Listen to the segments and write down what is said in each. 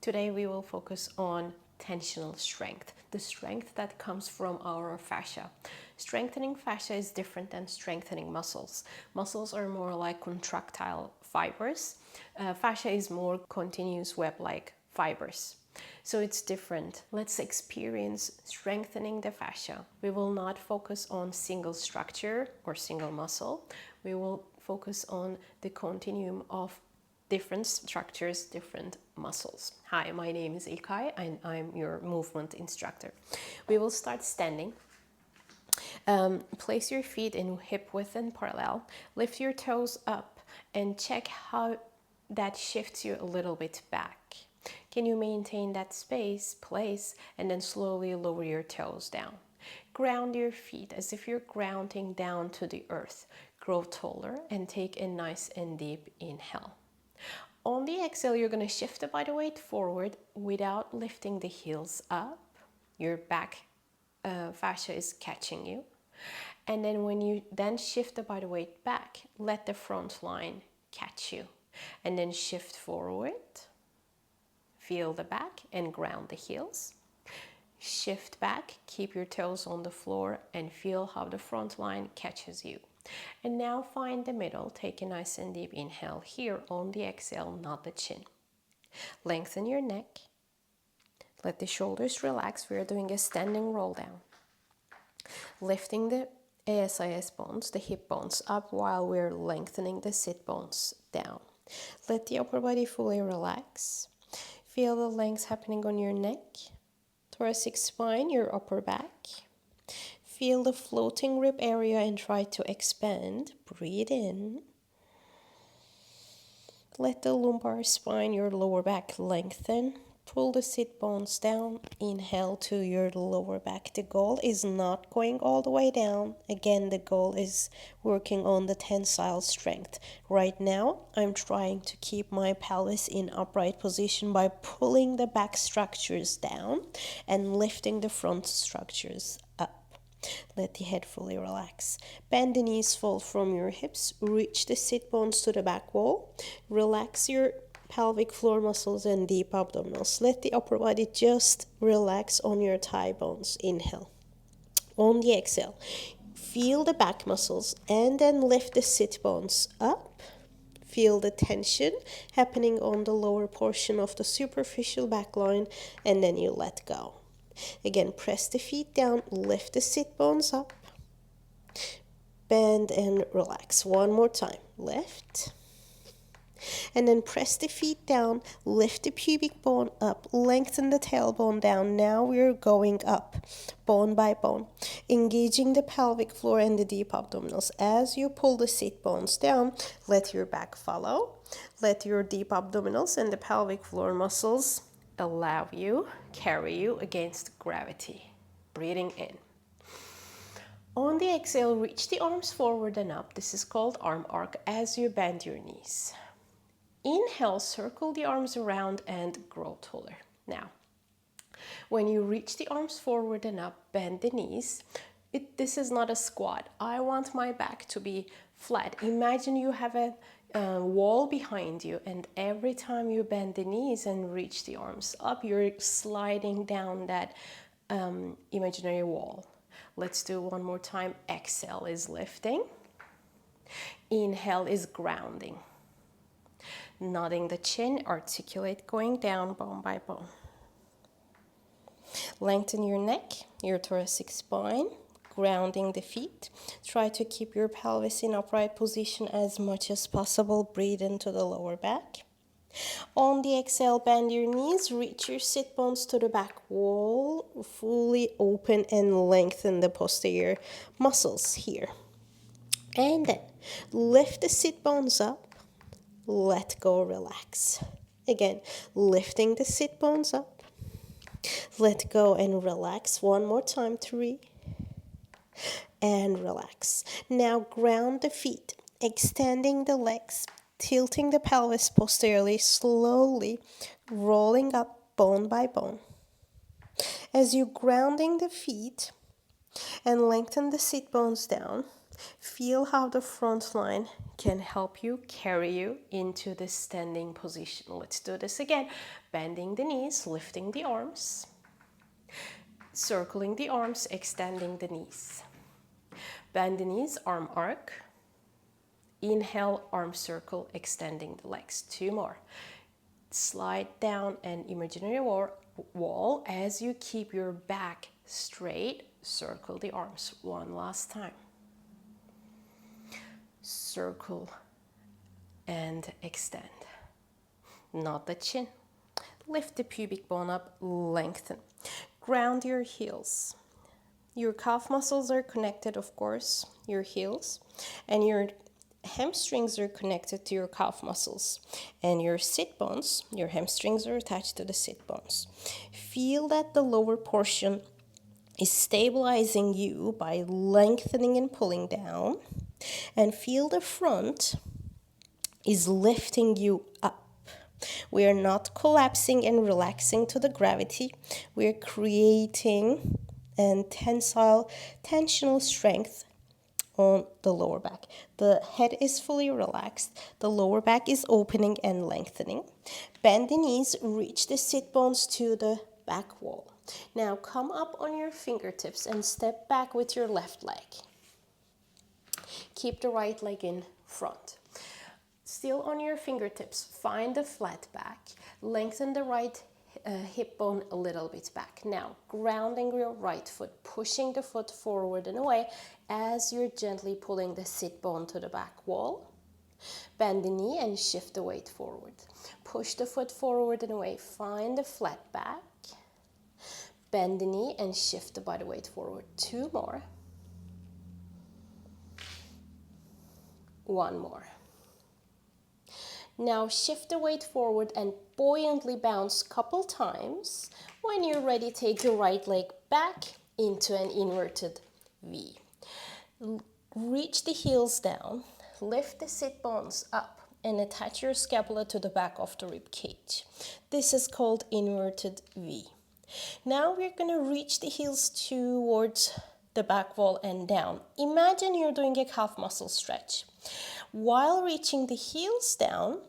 Today we will focus on tensional strength, the strength that comes from our fascia. Strengthening fascia is different than strengthening muscles. Muscles are more like contractile fibers. Fascia is more continuous web-like fibers. So it's different. Let's experience strengthening the fascia. We will not focus on single structure or single muscle. We will focus on the continuum of different structures, different muscles. Hi, my name is Ilkay and I'm your movement instructor. We will start standing. Place your feet in hip width and parallel. Lift your toes up and check how that shifts you a little bit back. Can you maintain that place, and then slowly lower your toes down. Ground your feet as if you're grounding down to the earth. Grow taller and take a nice and deep inhale. On the exhale, you're going to shift the body weight forward without lifting the heels up. Your back fascia is catching you. And then when you then shift the body weight back, let the front line catch you. And then shift forward. Feel the back and ground the heels. Shift back, keep your toes on the floor and feel how the front line catches you. And now find the middle. Take a nice and deep inhale here on the exhale, not the chin. Lengthen your neck. Let the shoulders relax. We are doing a standing roll down. Lifting the ASIS bones, the hip bones up while we're lengthening the sit bones down. Let the upper body fully relax. Feel the length happening on your neck, thoracic spine, your upper back. Feel the floating rib area and try to expand. Breathe in. Let the lumbar spine, your lower back, lengthen. Pull the sit bones down. Inhale to your lower back. The goal is not going all the way down. Again, the goal is working on the tensile strength. Right now, I'm trying to keep my pelvis in upright position by pulling the back structures down and lifting the front structures up. Let the head fully relax. Bend the knees, fall from your hips. Reach the sit bones to the back wall. Relax your pelvic floor muscles and deep abdominals. Let the upper body just relax on your thigh bones. Inhale. On the exhale, feel the back muscles and then lift the sit bones up. Feel the tension happening on the lower portion of the superficial back line, and then you let go. Again, press the feet down, lift the sit bones up, bend and relax. One more time. Lift. And then press the feet down, lift the pubic bone up, lengthen the tailbone down. Now we're going up, bone by bone, engaging the pelvic floor and the deep abdominals. As you pull the sit bones down, let your back follow. Let your deep abdominals and the pelvic floor muscles allow you, carry you against gravity. Breathing in. On the exhale, reach the arms forward and up. This is called arm arc as you bend your knees. Inhale, circle the arms around and grow taller. Now, when you reach the arms forward and up, bend the knees. This is not a squat. I want my back to be flat. Imagine you have a wall behind you, and every time you bend the knees and reach the arms up, you're sliding down that imaginary wall. Let's do one more time. Exhale is lifting. Inhale is grounding. Nodding the chin, articulate going down bone by bone. Lengthen your neck, your thoracic spine, grounding the feet. Try to keep your pelvis in upright position as much as possible. Breathe into the lower back. On the exhale, bend your knees, reach your sit bones to the back wall, fully open and lengthen the posterior muscles here. And then lift the sit bones up. Let go, relax. Again, lifting the sit bones up. Let go and relax. One more time. 3. And relax. Now ground the feet, extending the legs, tilting the pelvis posteriorly, slowly rolling up bone by bone. As you grounding the feet and lengthen the sit bones down, Feel how the front line can help you carry you into the standing position. Let's do this again. Bending the knees, lifting the arms, circling the arms, extending the knees. Bend the knees, arm arc. Inhale, arm circle, extending the legs. 2 more. Slide down an imaginary wall as you keep your back straight. Circle the arms. 1 last time. Circle and extend. Not the chin. Lift the pubic bone up, lengthen. Ground your heels. Your calf muscles are connected, of course, your heels, and your hamstrings are connected to your calf muscles, and your sit bones, your hamstrings are attached to the sit bones. Feel that the lower portion is stabilizing you by lengthening and pulling down, and feel the front is lifting you up. We are not collapsing and relaxing to the gravity. We are creating a tensional strength on the lower back. The head is fully relaxed. The lower back is opening and lengthening. Bend the knees, reach the sit bones to the back wall. Now come up on your fingertips and step back with your left leg. Keep the right leg in front. Still on your fingertips, find the flat back. Lengthen the right hip bone a little bit back. Now, grounding your right foot, pushing the foot forward and away as you're gently pulling the sit bone to the back wall. Bend the knee and shift the weight forward. Push the foot forward and away. Find the flat back. Bend the knee and shift the body weight forward. 2 more. 1 more. Now shift the weight forward and buoyantly bounce a couple times. When you're ready, take your right leg back into an inverted V. Reach the heels down, lift the sit bones up, and attach your scapula to the back of the rib cage. This is called inverted V. Now we're going to reach the heels towards the back wall and down. Imagine you're doing a calf muscle stretch. While reaching the heels down,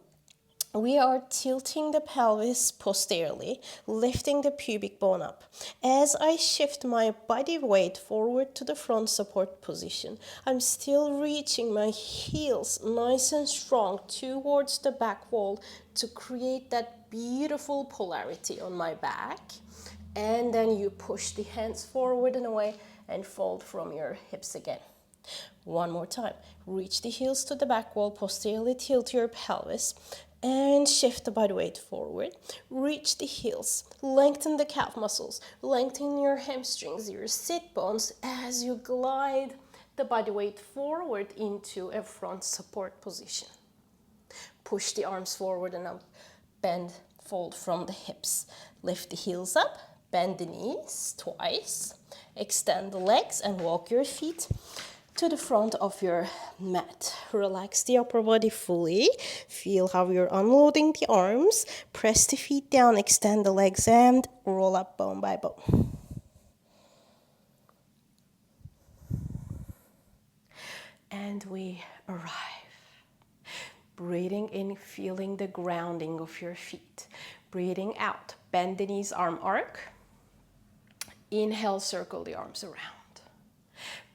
we are tilting the pelvis posteriorly, lifting the pubic bone up. As I shift my body weight forward to the front support position, I'm still reaching my heels nice and strong towards the back wall to create that beautiful polarity on my back. And then you push the hands forward and away and fold from your hips again. 1 more time. Reach the heels to the back wall, posteriorly tilt your pelvis, and shift the body weight forward. Reach the heels, lengthen the calf muscles, lengthen your hamstrings, your sit bones as you glide the body weight forward into a front support position. Push the arms forward and up, bend, fold from the hips. Lift the heels up, bend the knees twice, extend the legs and walk your feet to the front of your mat. Relax the upper body fully. Feel how you're unloading the arms. Press the feet down, extend the legs and roll up bone by bone. And we arrive. Breathing in, feeling the grounding of your feet. Breathing out, bend the knees, arm arc. Inhale, circle the arms around.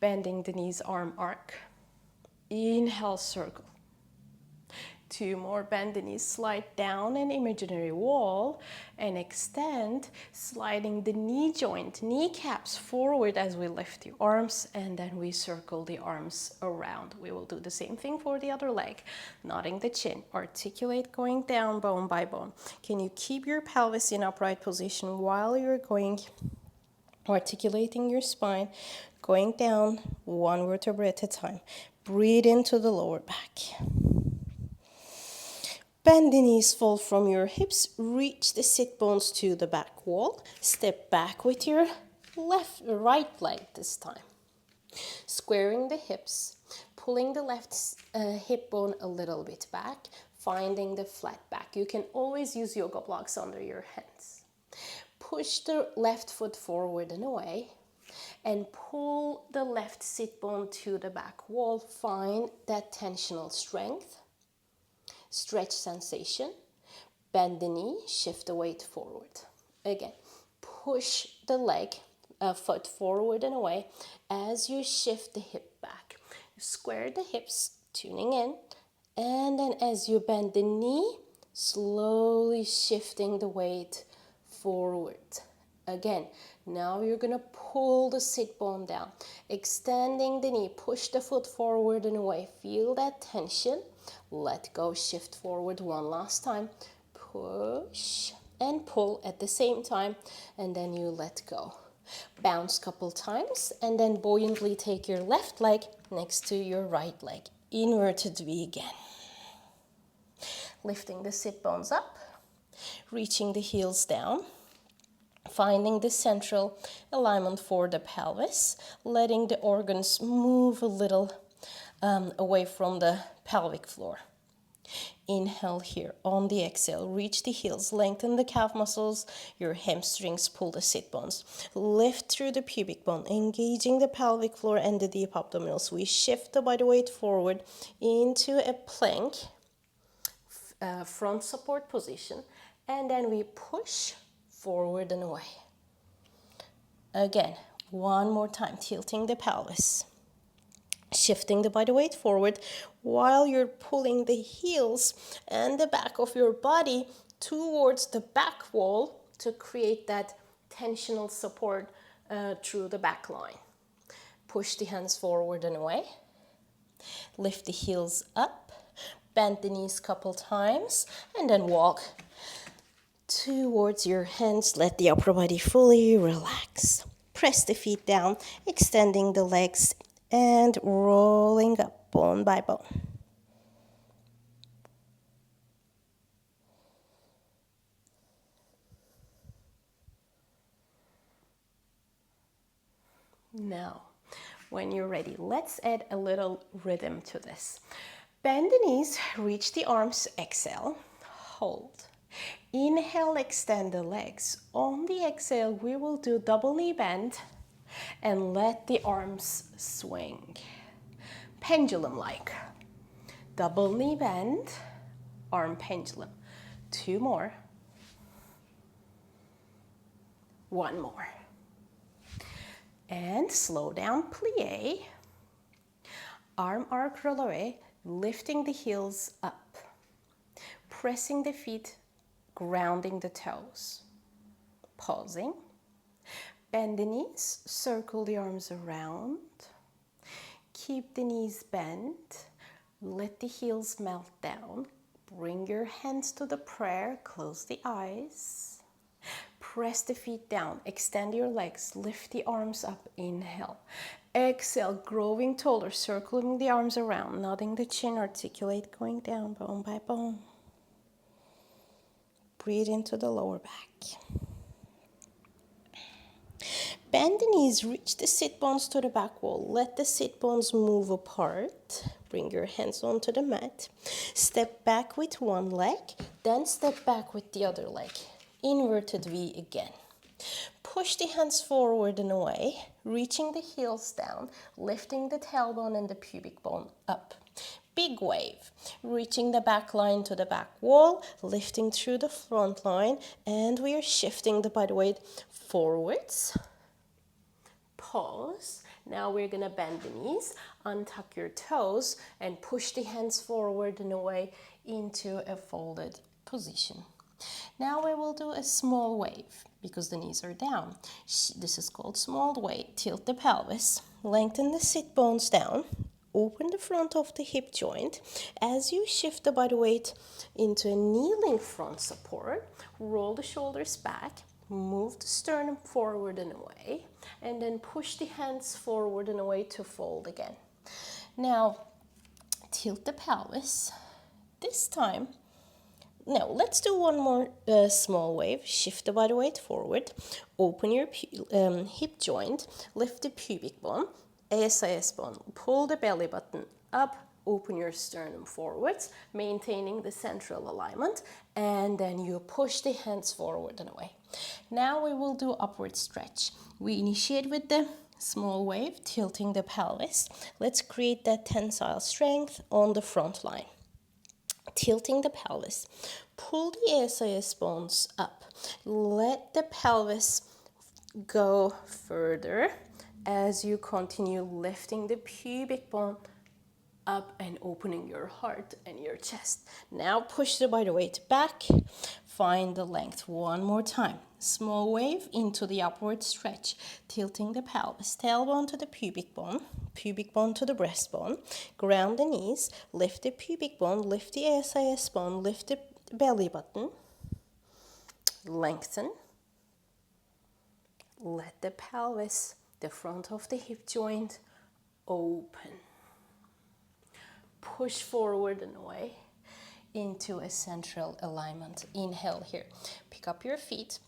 Bending the knees, arm arc. Inhale, circle. 2 more, bend the knees, slide down an imaginary wall and extend, sliding the knee joint, kneecaps forward as we lift the arms, and then we circle the arms around. We will do the same thing for the other leg, nodding the chin, articulate going down bone by bone. Can you keep your pelvis in upright position while you're articulating your spine, going down 1 vertebra at a time. Breathe into the lower back. Bend the knees, fold from your hips, reach the sit bones to the back wall. Step back with your right leg this time. Squaring the hips, pulling the left hip bone a little bit back, finding the flat back. You can always use yoga blocks under your hands. Push the left foot forward and away. and pull the left sit bone to the back wall. Find that tensional strength, stretch sensation. Bend the knee, shift the weight forward. Again, push the leg, foot forward and away as you shift the hip back. Square the hips, tuning in, and then as you bend the knee, slowly shifting the weight forward. Again, now you're gonna pull the sit bone down, extending the knee, push the foot forward and away. Feel that tension. Let go, shift forward one last time. Push and pull at the same time, and then you let go. Bounce couple times, and then buoyantly take your left leg next to your right leg. Inverted V again. Lifting the sit bones up, reaching the heels down, finding the central alignment for the pelvis, letting the organs move a little away from the pelvic floor. Inhale here. On the exhale, reach the heels, lengthen the calf muscles, your hamstrings, pull the sit bones. Lift through the pubic bone, engaging the pelvic floor and the deep abdominals. We shift the body weight forward into a plank, front support position, and then we push forward and away. Again, one more time, tilting the pelvis. Shifting the body weight forward while you're pulling the heels and the back of your body towards the back wall to create that tensional support through the back line. Push the hands forward and away. Lift the heels up. Bend the knees a couple times and then walk towards your hands. Let the upper body fully relax. Press the feet down, extending the legs and rolling up bone by bone. Now, when you're ready, let's add a little rhythm to this. Bend the knees, reach the arms, exhale, hold. Inhale, extend the legs. On the exhale, we will do double knee bend and let the arms swing. Pendulum-like. Double knee bend, arm pendulum. 2 more. 1 more. And slow down, plie. Arm arc roll away, lifting the heels up. Pressing the feet, grounding the toes. Pausing. Bend the knees, circle the arms around. Keep the knees bent. Let the heels melt down. Bring your hands to the prayer. Close the eyes. Press the feet down. Extend your legs. Lift the arms up. Inhale. Exhale, growing taller, circling the arms around, nodding the chin, articulate, going down bone by bone. Breathe into the lower back. Bend the knees, reach the sit bones to the back wall. Let the sit bones move apart. Bring your hands onto the mat. Step back with one leg, then step back with the other leg. Inverted V again. Push the hands forward and away, reaching the heels down, lifting the tailbone and the pubic bone up. Big wave, reaching the back line to the back wall, lifting through the front line, and we are shifting the body weight forwards. Pause. Now we're gonna bend the knees, untuck your toes, and push the hands forward and away into a folded position. Now we will do a small wave because the knees are down. This is called small wave. Tilt the pelvis, lengthen the sit bones down, open the front of the hip joint. As you shift the body weight into a kneeling front support, roll the shoulders back, move the sternum forward and away, and then push the hands forward and away to fold again. Now, tilt the pelvis. This time, now let's do one more small wave. Shift the body weight forward, open your hip joint, lift the pubic bone, ASIS bone, pull the belly button up, open your sternum forwards, maintaining the central alignment, and then you push the hands forward and away. Now we will do upward stretch. We initiate with the Small wave, tilting the pelvis. Let's create that tensile strength on the front line. Tilting the pelvis. Pull the SIS bones up. Let the pelvis go further as you continue lifting the pubic bone up and opening your heart and your chest. Now push the body weight back. Find the length one more time. Small wave into the upward stretch, tilting the pelvis, tailbone to the pubic bone to the breastbone. Ground the knees, lift the pubic bone, lift the SIS bone, lift the belly button. Lengthen. Let the pelvis, the front of the hip joint, open. Push forward and away into a central alignment. Inhale here. Pick up your feet,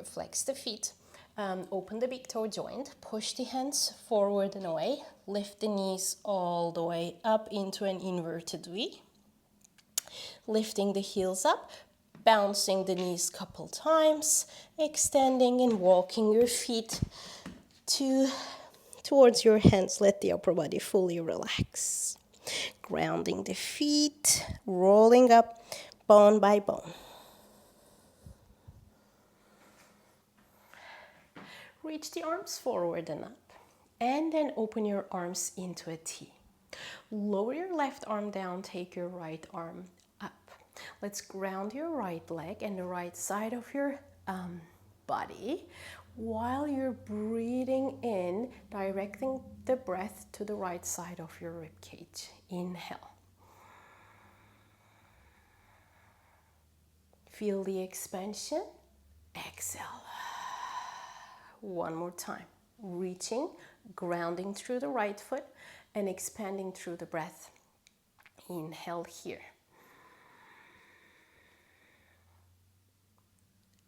flex the feet, open the big toe joint, push the hands forward and away, lift the knees all the way up into an inverted V. Lifting the heels up, bouncing the knees couple times, extending and walking your feet towards your hands. Let the upper body fully relax. Grounding the feet, rolling up bone by bone. Reach the arms forward and up, and then open your arms into a T. Lower your left arm down, take your right arm up. Let's ground your right leg and the right side of your body while you're breathing in, directing the breath to the right side of your rib cage. Inhale. Feel the expansion. Exhale. One more time. Reaching, grounding through the right foot and expanding through the breath. Inhale here.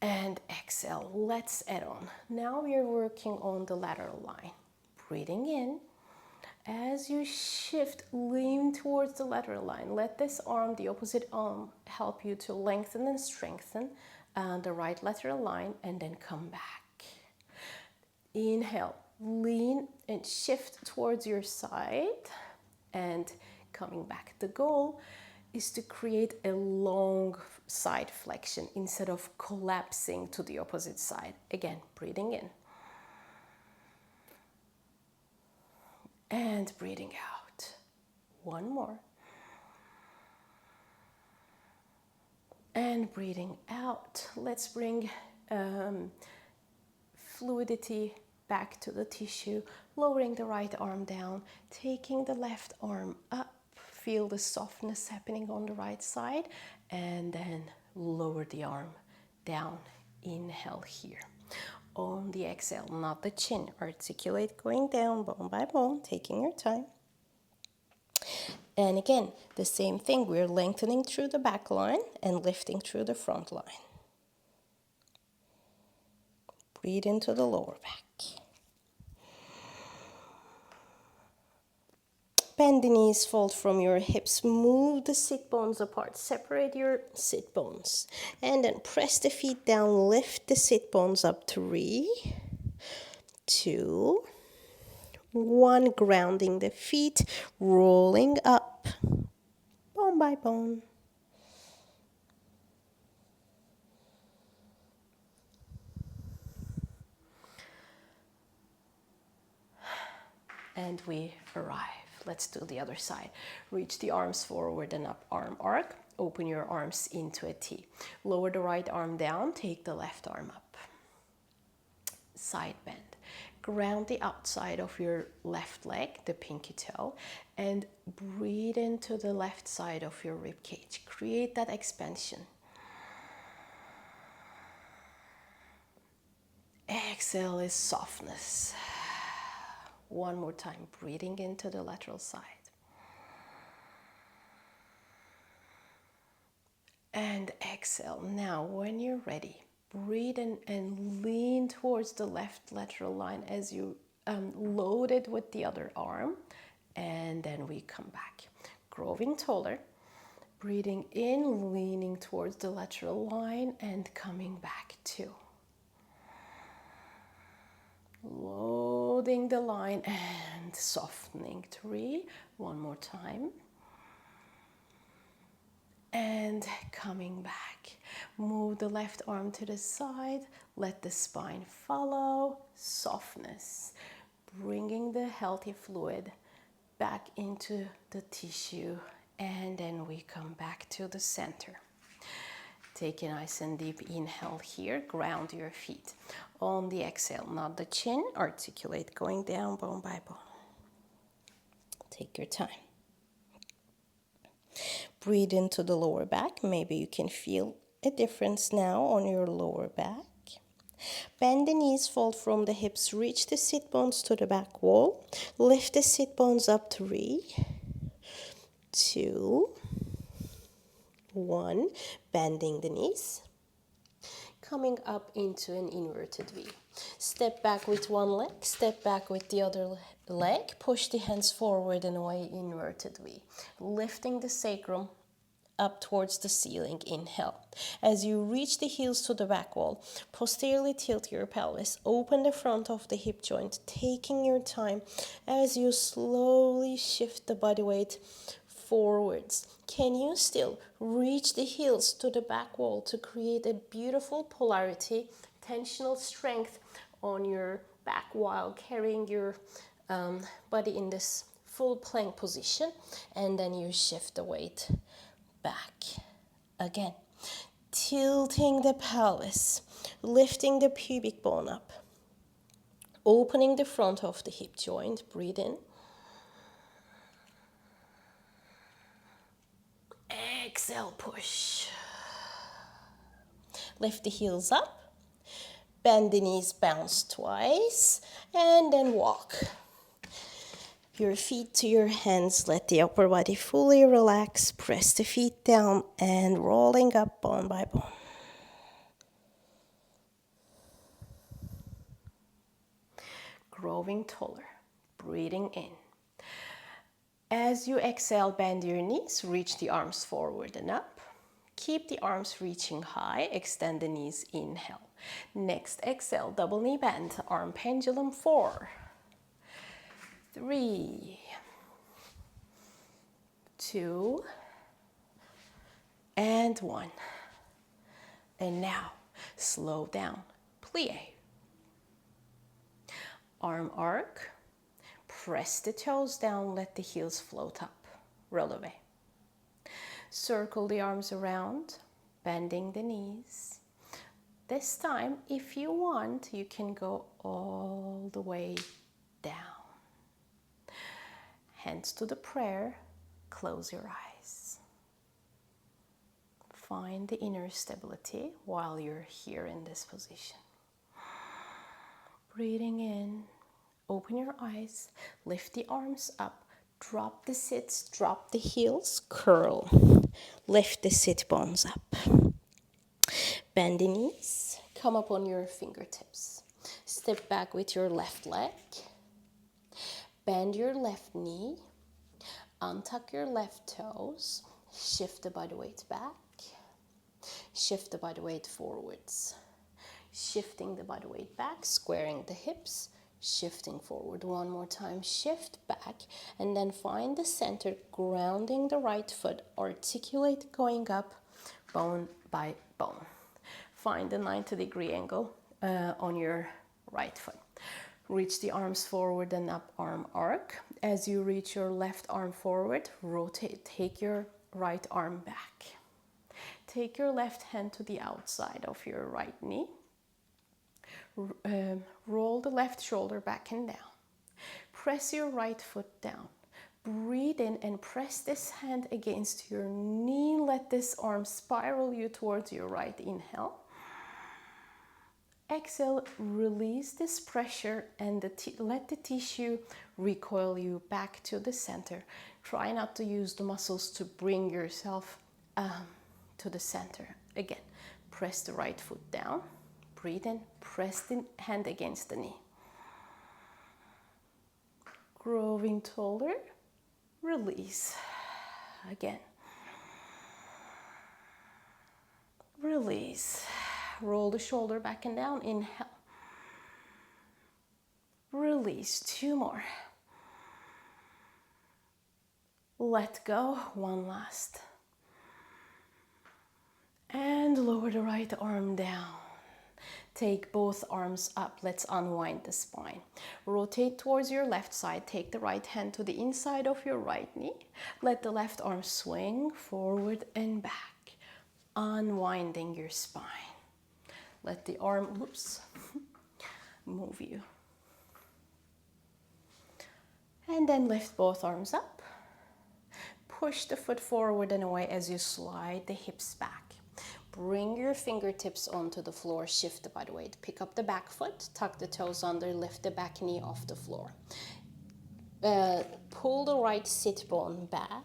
And exhale. Let's add on. Now we are working on the lateral line. Breathing in. As you shift, lean towards the lateral line. Let this arm, the opposite arm, help you to lengthen and strengthen the right lateral line, and then come back. Inhale, lean and shift towards your side and coming back. The goal is to create a long side flexion instead of collapsing to the opposite side. Again, breathing in. And breathing out. One more. And breathing out. Let's bring fluidity back to the tissue, lowering the right arm down, taking the left arm up. Feel the softness happening on the right side, and then lower the arm down. Inhale here. On the exhale, not the chin, articulate going down bone by bone, taking your time. And again, the same thing, we're lengthening through the back line and lifting through the front line. Breathe into the lower back. Bend the knees, fold from your hips, move the sit bones apart, separate your sit bones, and then press the feet down, lift the sit bones up. 3, 2, 1, grounding the feet, rolling up, bone by bone. And we arrive. Let's do the other side. Reach the arms forward and up, arm arc. Open your arms into a T. Lower the right arm down, take the left arm up. Side bend. Ground the outside of your left leg, the pinky toe, and breathe into the left side of your rib cage. Create that expansion. Exhale is softness. One more time, breathing into the lateral side. And exhale. Now, when you're ready, breathe in and lean towards the left lateral line as you load it with the other arm. And then we come back. Growing taller. Breathing in, leaning towards the lateral line and coming back too. Load holding the line and softening. 3, one more time. And coming back. Move the left arm to the side, let the spine follow, softness. Bringing the healthy fluid back into the tissue, and then we come back to the center. Take a nice and deep inhale here, ground your feet. On the exhale, not the chin, articulate going down bone by bone. Take your time. Breathe into the lower back. Maybe you can feel a difference now on your lower back. Bend the knees, fold from the hips, reach the sit bones to the back wall. Lift the sit bones up. 3, 2, 1. Bending the knees. Coming up into an inverted V. Step back with one leg, step back with the other leg. Push the hands forward and away, inverted V. Lifting the sacrum up towards the ceiling, inhale. As you reach the heels to the back wall, posteriorly tilt your pelvis, open the front of the hip joint, taking your time as you slowly shift the body weight forwards. Can you still reach the heels to the back wall to create a beautiful polarity, tensional strength on your back while carrying your body in this full plank position, and then you shift the weight back again, tilting the pelvis, lifting the pubic bone up, opening the front of the hip joint. Breathe in, exhale, push, lift the heels up, bend the knees, bounce twice, and then walk your feet to your hands. Let the upper body fully relax. Press the feet down and rolling up bone by bone. Growing taller. Breathing in. As you exhale, bend your knees. Reach the arms forward and up. Keep the arms reaching high. Extend the knees. Inhale. Next exhale, double knee bend. Arm pendulum. 4, 3, 2, and 1. And now, slow down. Plie. Arm arc. Press the toes down, let the heels float up. Releve. Circle the arms around, bending the knees. This time, if you want, you can go all the way down. Hands to the prayer, close your eyes. Find the inner stability while you're here in this position. Breathing in, open your eyes, lift the arms up, drop the sits, drop the heels, curl. Lift the sit bones up. Bend the knees, come up on your fingertips. Step back with your left leg. Bend your left knee, untuck your left toes, shift the body weight back, shift the body weight forwards. Shifting the body weight back, squaring the hips, shifting forward. One more time, shift back, and then find the center, grounding the right foot, articulate going up, bone by bone. Find the 90-degree angle on your right foot. Reach the arms forward and up, arm arc. As you reach your left arm forward, rotate, take your right arm back. Take your left hand to the outside of your right knee. Roll the left shoulder back and down. Press your right foot down. Breathe in and press this hand against your knee. Let this arm spiral you towards your right. Inhale. Exhale, release this pressure and let the tissue recoil you back to the center. Try not to use the muscles to bring yourself to the center. Again, press the right foot down. Breathe in, press the hand against the knee. Growing taller, release. Again. Release. Roll the shoulder back and down, inhale. Release. 2 more. Let go. 1 last. And lower the right arm down. Take both arms up. Let's unwind the spine. Rotate towards your left side. Take the right hand to the inside of your right knee. Let the left arm swing forward and back, unwinding your spine. Let the arm, move you. And then lift both arms up. Push the foot forward and away as you slide the hips back. Bring your fingertips onto the floor, shift the body weight. Pick up the back foot, tuck the toes under, lift the back knee off the floor. Pull the right sit bone back,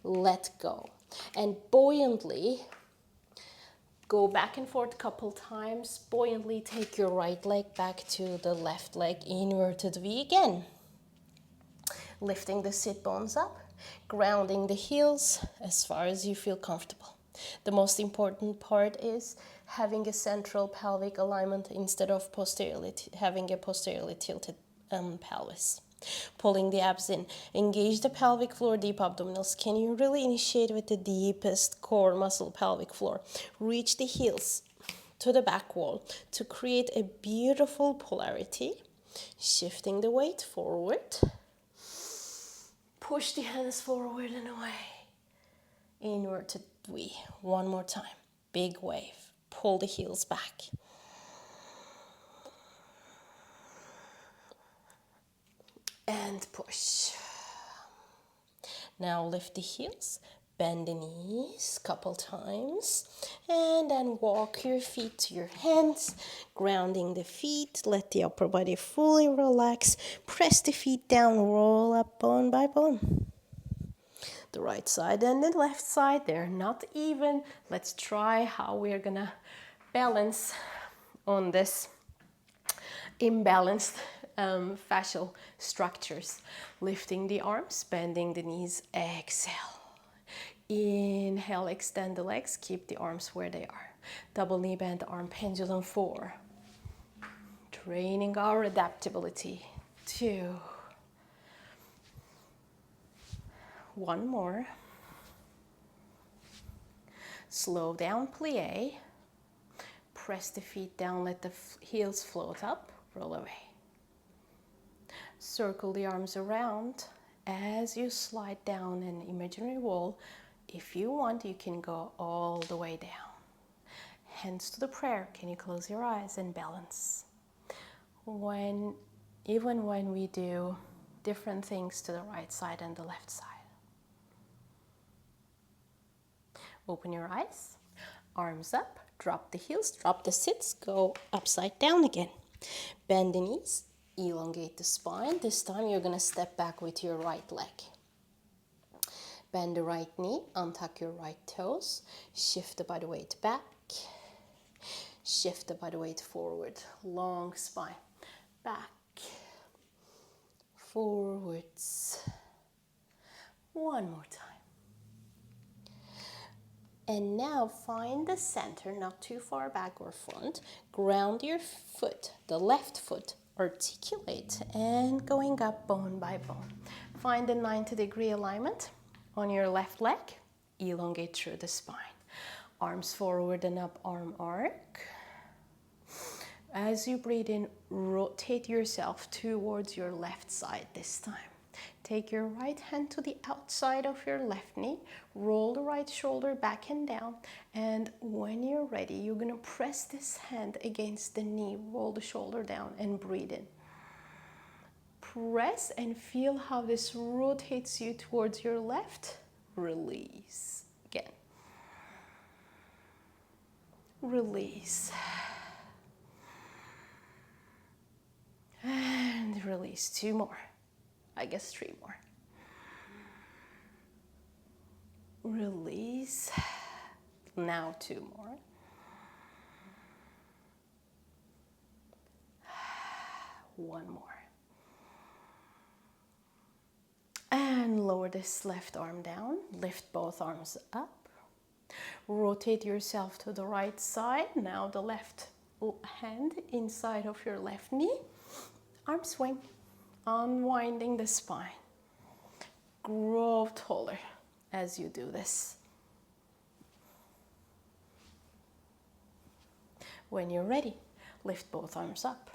let go. And buoyantly, go back and forth a couple times. Buoyantly take your right leg back to the left leg, inverted V again. Lifting the sit bones up, grounding the heels as far as you feel comfortable. The most important part is having a central pelvic alignment instead of having a posteriorly tilted pelvis. Pulling the abs in. Engage the pelvic floor, deep abdominals. Can you really initiate with the deepest core muscle, pelvic floor? Reach the heels to the back wall to create a beautiful polarity. Shifting the weight forward. Push the hands forward and away. Inverted V. 1 more time. Big wave. Pull the heels back. And push. Now lift the heels. Bend the knees a couple times. And then walk your feet to your hands. Grounding the feet. Let the upper body fully relax. Press the feet down. Roll up bone by bone. The right side and the left side, they're not even. Let's try how we're gonna balance on this imbalanced fascial structures. Lifting the arms, bending the knees, exhale. Inhale, extend the legs, keep the arms where they are. Double knee bend arm pendulum 4. Training our adaptability. 2. 1 more. Slow down, plie. Press the feet down, let the heels float up, roll away. Circle the arms around as you slide down an imaginary wall. If you want, you can go all the way down. Hands to the prayer. Can you close your eyes and balance? Even when we do different things to the right side and the left side. Open your eyes, arms up, drop the heels, drop the sits, go upside down again. Bend the knees, elongate the spine. This time you're gonna step back with your right leg. Bend the right knee, untuck your right toes, shift the body weight back, shift the body weight forward, long spine, back, forwards. 1 more time. And now find the center, not too far back or front. Ground your foot, the left foot, articulate and going up bone by bone. Find the 90-degree alignment on your left leg. Elongate through the spine. Arms forward and up, arm arc. As you breathe in, rotate yourself towards your left side this time. Take your right hand to the outside of your left knee, roll the right shoulder back and down, and when you're ready, you're gonna press this hand against the knee, roll the shoulder down and breathe in. Press and feel how this rotates you towards your left. Release. Again. Release. And release. 2 more. I guess 3 more. Release. Now 2 more. One more. And lower this left arm down. Lift both arms up. Rotate yourself to the right side. Now the left hand inside of your left knee. Arm swing, unwinding the spine. Grow taller as you do this. When you're ready, lift both arms up.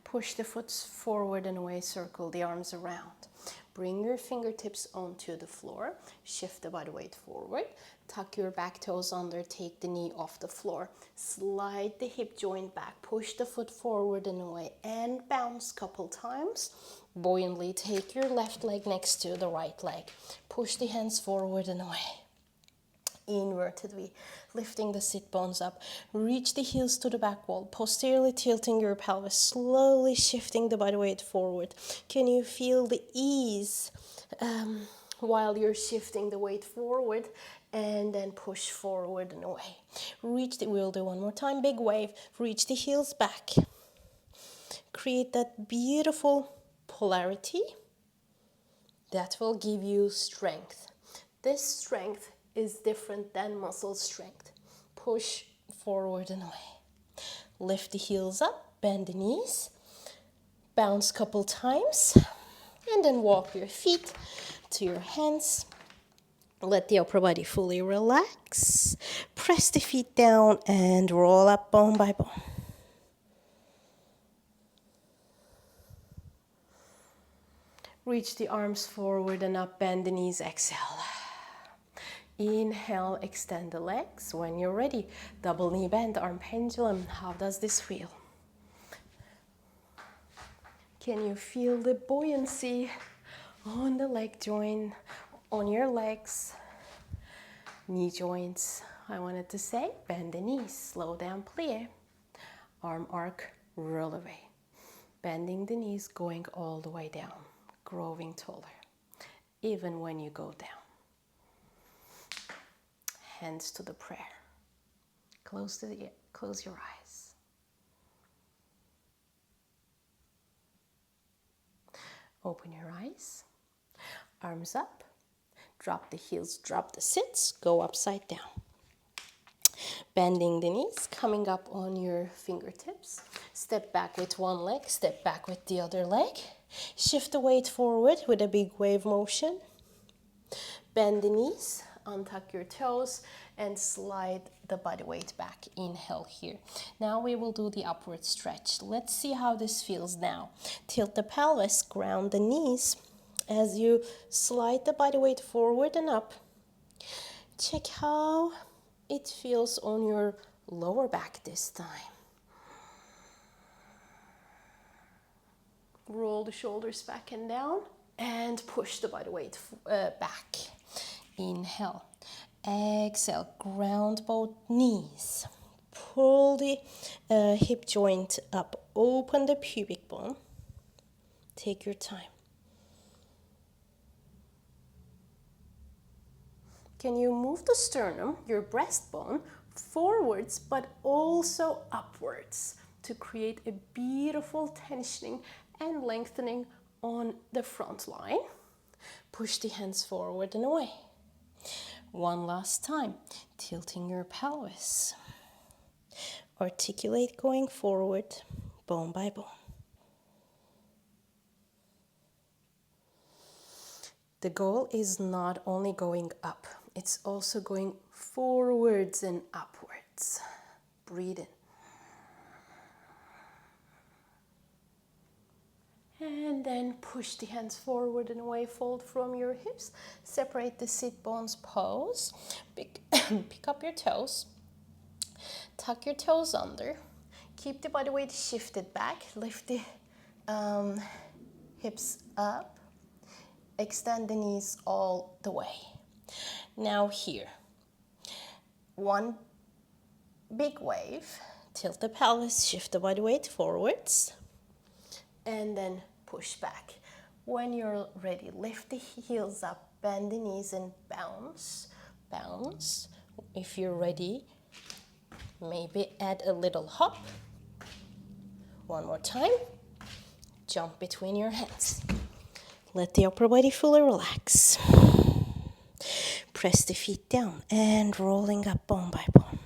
Push the foot forward and away, circle the arms around. Bring your fingertips onto the floor. Shift the body weight forward. Tuck your back toes under, take the knee off the floor. Slide the hip joint back. Push the foot forward and away and bounce a couple times. Buoyantly take your left leg next to the right leg. Push the hands forward and away. Inverted V, lifting the sit bones up. Reach the heels to the back wall, posteriorly tilting your pelvis, slowly shifting the body weight forward. Can you feel the ease while you're shifting the weight forward? And then push forward and away. We'll do one more time, big wave. Reach the heels back. Create that beautiful polarity that will give you strength. This strength is different than muscle strength. Push forward and away. Lift the heels up, bend the knees, bounce a couple times, and then walk your feet to your hands. Let the upper body fully relax. Press the feet down and roll up bone by bone. Reach the arms forward and up, bend the knees, exhale. Inhale, extend the legs. When you're ready, double knee bend, arm pendulum. How does this feel? Can you feel the buoyancy on the leg joint, on your legs, knee joints? I wanted to say, bend the knees, slow down, plie. Arm arc, roll away. Bending the knees, going all the way down, growing taller, even when you go down. Hands to the prayer. Close your eyes. Open your eyes. Arms up. Drop the heels, drop the sits, go upside down. Bending the knees, coming up on your fingertips. Step back with one leg, step back with the other leg. Shift the weight forward with a big wave motion. Bend the knees, untuck your toes, and slide the body weight back. Inhale here. Now we will do the upward stretch. Let's see how this feels now. Tilt the pelvis, ground the knees as you slide the body weight forward and up. Check how it feels on your lower back this time. Roll the shoulders back and down and push the body weight back. Inhale. Exhale. Ground both knees. Pull the hip joint up. Open the pubic bone. Take your time. Can you move the sternum, your breastbone, forwards but also upwards to create a beautiful tensioning and lengthening on the front line? Push the hands forward and away. One last time, tilting your pelvis. Articulate going forward, bone by bone. The goal is not only going up, it's also going forwards and upwards. Breathe in. And then push the hands forward and away, fold from your hips. Separate the sit bones, pose. Pick up your toes. Tuck your toes under. Keep the body weight shifted back. Lift the hips up. Extend the knees all the way. Now here. One big wave. Tilt the pelvis, shift the body weight forwards. And then push back. When you're ready, lift the heels up, bend the knees and bounce, bounce. If you're ready, maybe add a little hop. One more time. Jump between your hands. Let the upper body fully relax. Press the feet down and rolling up bone by bone.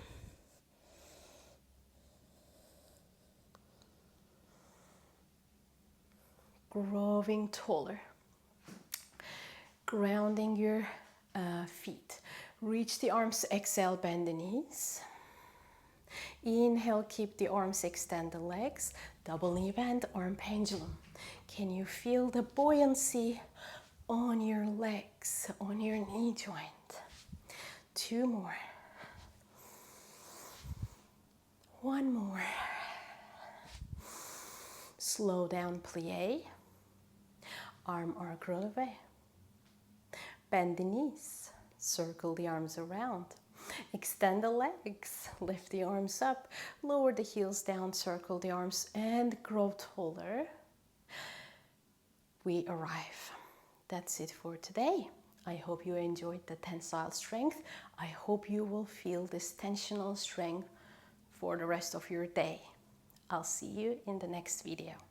growing taller. Grounding your feet. Reach the arms, exhale, bend the knees. Inhale, keep the arms, extend the legs. Double knee bend, arm pendulum. Can you feel the buoyancy on your legs, on your knee joint? 2 more. 1 more. Slow down, plie. Arm arc releve. Bend the knees. Circle the arms around. Extend the legs. Lift the arms up. Lower the heels down. Circle the arms and grow taller. We arrive. That's it for today. I hope you enjoyed the tensile strength. I hope you will feel this tensional strength for the rest of your day. I'll see you in the next video.